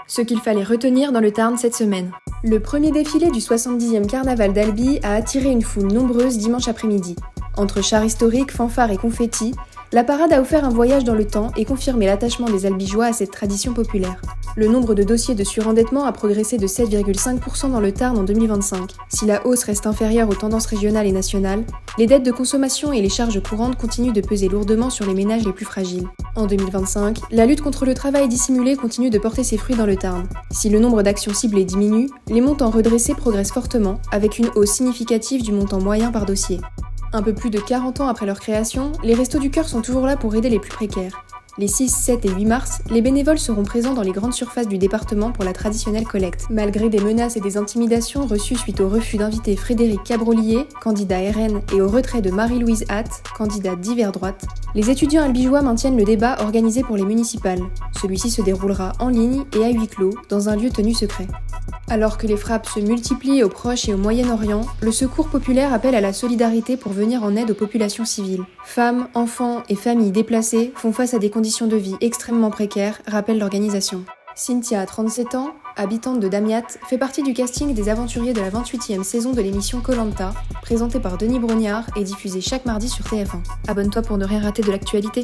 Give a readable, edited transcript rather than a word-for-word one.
Ce qu'il fallait retenir dans le Tarn cette semaine. Le premier défilé du 70e carnaval d'Albi a attiré une foule nombreuse dimanche après-midi. Entre chars historiques, fanfares et confettis, la parade a offert un voyage dans le temps et confirmé l'attachement des Albigeois à cette tradition populaire. Le nombre de dossiers de surendettement a progressé de 7,5% dans le Tarn en 2025. Si la hausse reste inférieure aux tendances régionales et nationales, les dettes de consommation et les charges courantes continuent de peser lourdement sur les ménages les plus fragiles. En 2025, la lutte contre le travail dissimulé continue de porter ses fruits dans le Tarn. Si le nombre d'actions ciblées diminue, les montants redressés progressent fortement, avec une hausse significative du montant moyen par dossier. Un peu plus de 40 ans après leur création, les Restos du Cœur sont toujours là pour aider les plus précaires. Les 6, 7 et 8 mars, les bénévoles seront présents dans les grandes surfaces du département pour la traditionnelle collecte. Malgré des menaces et des intimidations reçues suite au refus d'inviter Frédéric Cabrolier, candidat RN, et au retrait de Marie-Louise Hatt, candidate d'hiver droite, les étudiants albigeois maintiennent le débat organisé pour les municipales. Celui-ci se déroulera en ligne et à huis clos, dans un lieu tenu secret. Alors que les frappes se multiplient au Proche et au Moyen-Orient, le Secours populaire appelle à la solidarité pour venir en aide aux populations civiles. Femmes, enfants et familles déplacées font face à des conditions de vie extrêmement précaires, rappelle l'organisation. Cynthia, 37 ans, habitante de Damiat, fait partie du casting des aventuriers de la 28e saison de l'émission Koh-Lanta, présentée par Denis Brognard et diffusée chaque mardi sur TF1. Abonne-toi pour ne rien rater de l'actualité.